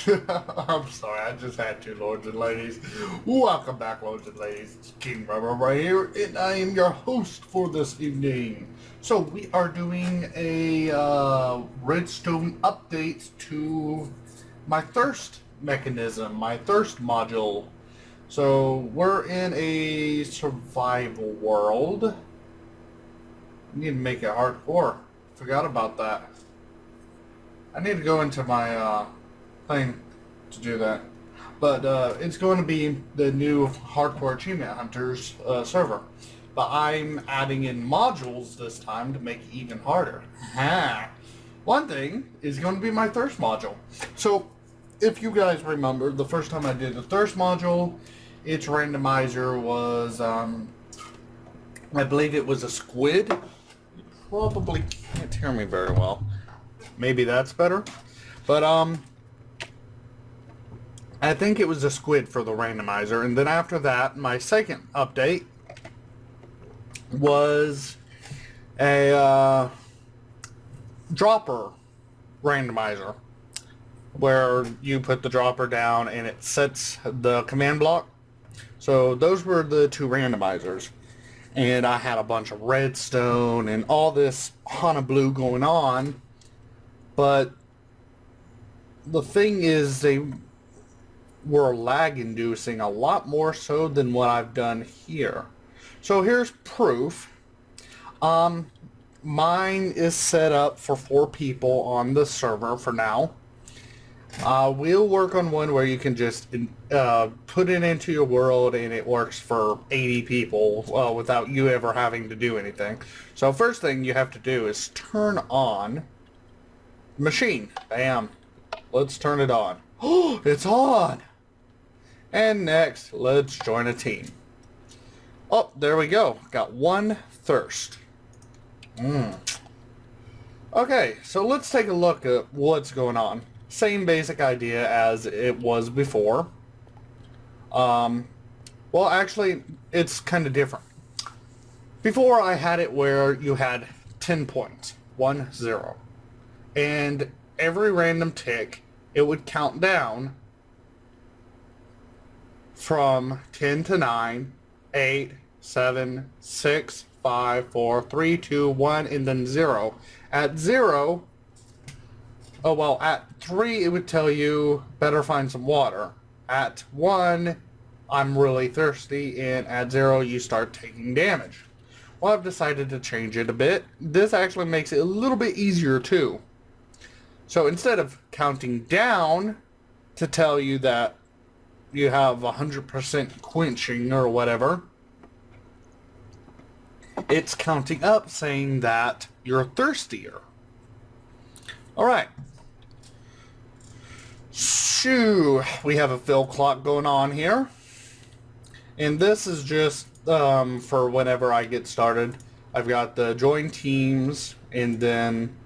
I'm sorry, I just had to, lords and ladies. Welcome back, lords and ladies. It's KingRayRay here, and I am your host for this evening. So we are doing a Redstone update to my thirst mechanism, my thirst module. So we're in a survival world. We need to make it hardcore. Forgot about that. I need to go into my thing to do that. But it's going to be the new Hardcore Achievement Hunters server. But I'm adding in modules this time to make it even harder. One thing is going to be my thirst module. So if you guys remember, the first time I did the thirst module, its randomizer was, I believe it was a squid. You probably can't hear me very well. Maybe that's better. But I think it was a squid for the randomizer. And then after that, my second update was a dropper randomizer, where you put the dropper down and it sets the command block. So those were the two randomizers. And I had a bunch of redstone and all this Hana Blue going on. But the thing is, they were lag inducing a lot more so than what I've done here. So here's proof. Mine is set up for 4 people on the server for now. We'll work on one where you can just put it into your world and it works for 80 people without you ever having to do anything. So first thing you have to do is turn on machine. Bam. Let's turn it on. Oh, it's on. And next, let's join a team. Oh, there we go. Got one thirst. Okay, so let's take a look at what's going on. Same basic idea as it was before. Well, actually, it's kind of different. Before, I had it where you had 10 points. 1, 0. And every random tick, it would count down from 10 to 9, 8, 7, 6, 5, 4, 3, 2, 1, and then 0. At 0, oh well, at 3 it would tell you better find some water. At 1, I'm really thirsty, and at 0 you start taking damage. Well, I've decided to change it a bit. This actually makes it a little bit easier too. So instead of counting down to tell you that you have 100% quenching or whatever, it's counting up saying that you're thirstier. Alright. Shoo, we have a fill clock going on here. And this is just for whenever I get started. I've got the join teams and then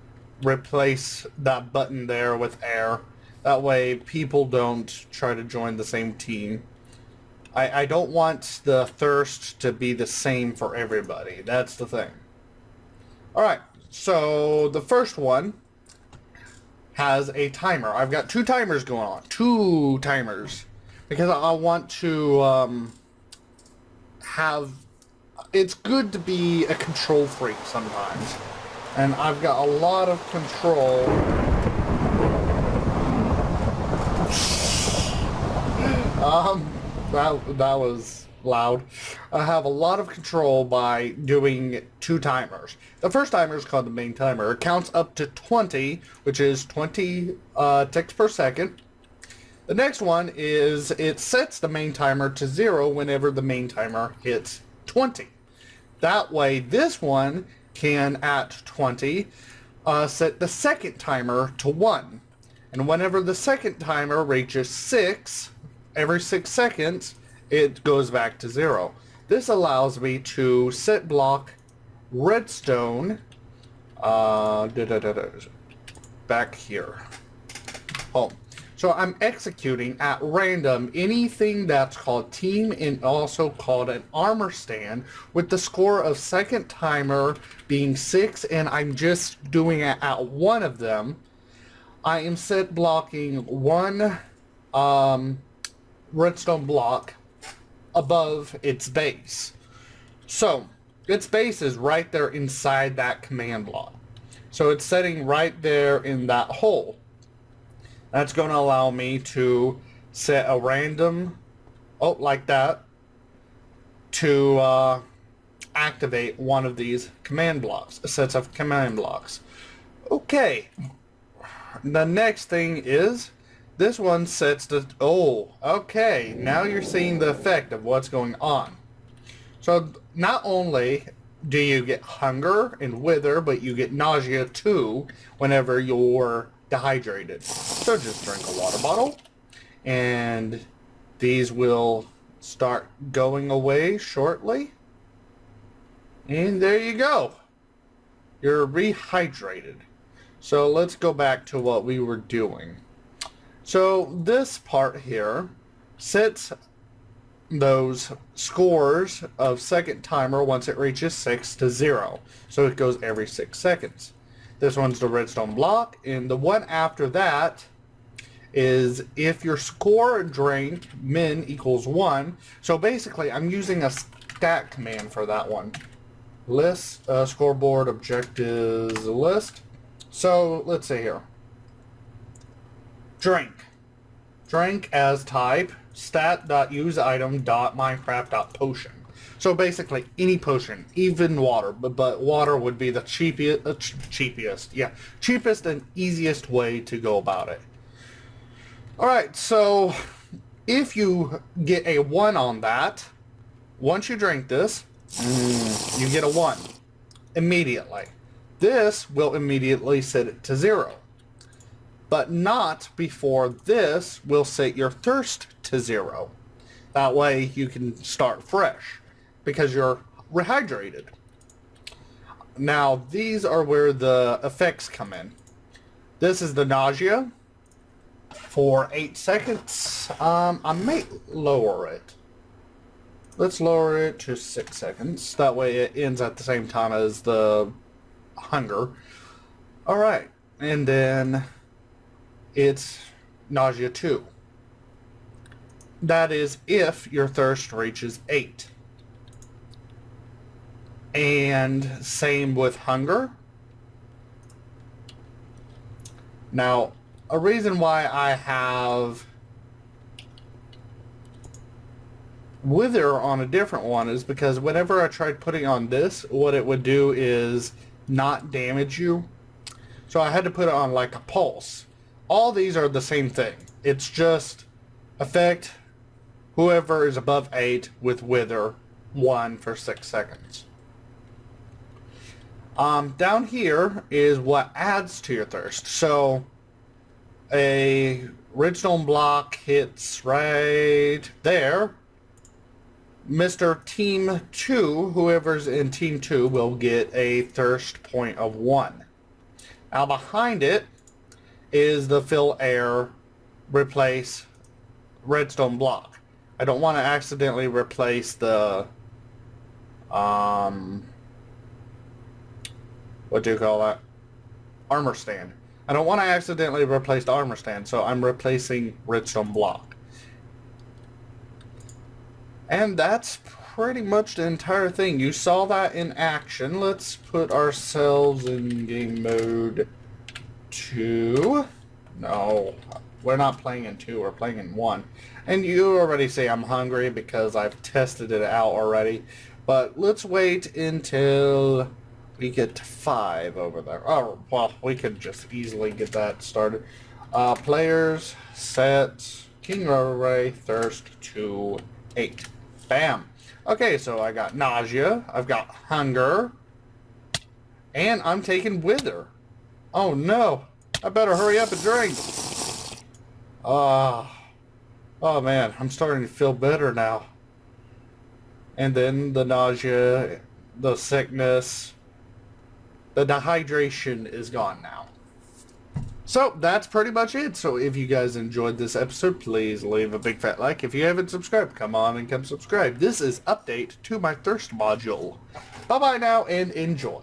replace that button there with air. That way people don't try to join the same team. I don't want the thirst to be the same for everybody. That's the thing. Alright, so the first one has a timer. I've got 2 timers going on. 2 timers. Because I want to have... It's good to be a control freak sometimes. And I've got a lot of control. That was loud. I have a lot of control by doing 2 timers. The first timer is called the main timer. It counts up to 20, which is 20 ticks per second. The next one is it sets the main timer to 0 whenever the main timer hits 20. That way, this one can, at 20, set the second timer to 1. And whenever the second timer reaches 6, every 6 seconds, it goes back to 0. This allows me to set block redstone back here. Home. So I'm executing at random anything that's called team and also called an armor stand, with the score of second timer being 6, and I'm just doing it at one of them. I am set blocking one redstone block above its base. So its base is right there inside that command block. So it's setting right there in that hole. That's going to allow me to set a random, like that, to activate one of these command blocks, sets of command blocks. Okay. The next thing is, this one sets the, okay, now you're seeing the effect of what's going on. So not only do you get hunger and wither, but you get nausea too whenever you're dehydrated. So just drink a water bottle, and these will start going away shortly. And there you go. You're rehydrated. So let's go back to what we were doing. So this part here sets those scores of second timer once it reaches 6 to 0. So it goes every 6 seconds. This one's the redstone block, and the one after that is if your score drink min equals 1. So basically I'm using a stat command for that one. List, scoreboard objectives list. So let's see here. Drink as type stat.useItem.minecraft.potion. So basically any potion, even water, but water would be the cheapest and easiest way to go about it. Alright, so if you get a 1 on that, once you drink this, you get a 1 immediately. This will immediately set it to 0. But not before this will set your thirst to 0. That way you can start fresh because you're rehydrated. Now these are where the effects come in. This is the nausea for 8 seconds. I may lower it. Let's lower it to 6 seconds. That way it ends at the same time as the hunger. Alright, and then it's nausea 2. That is if your thirst reaches 8. And same with hunger. Now, a reason why I have wither on a different one is because whenever I tried putting on this, what it would do is not damage you. So I had to put it on like a pulse. All these are the same thing. It's just affect whoever is above 8 with wither 1 for 6 seconds. Down here is what adds to your thirst. So a redstone block hits right there. Mr. Team 2, whoever's in Team 2, will get a thirst point of 1. Now behind it is the fill air replace redstone block. I don't want to accidentally replace the what do you call that? Armor stand. I don't want to accidentally replace the armor stand, so I'm replacing redstone block. And that's pretty much the entire thing. You saw that in action. Let's put ourselves in game mode 2. No, we're not playing in 2, we're playing in 1. And you already say I'm hungry because I've tested it out already. But let's wait until we get to 5 over there. Oh, well, we could just easily get that started. Players, set, KingRayRay, thirst to 8. Bam. Okay, so I got nausea, I've got hunger, and I'm taking wither. Oh no, I better hurry up and drink. Oh man, I'm starting to feel better now. And then the nausea, the sickness, the dehydration is gone now. So that's pretty much it. So if you guys enjoyed this episode, please leave a big fat like. If you haven't subscribed, come on and come subscribe. This is update to my thirst module. Bye bye now and enjoy.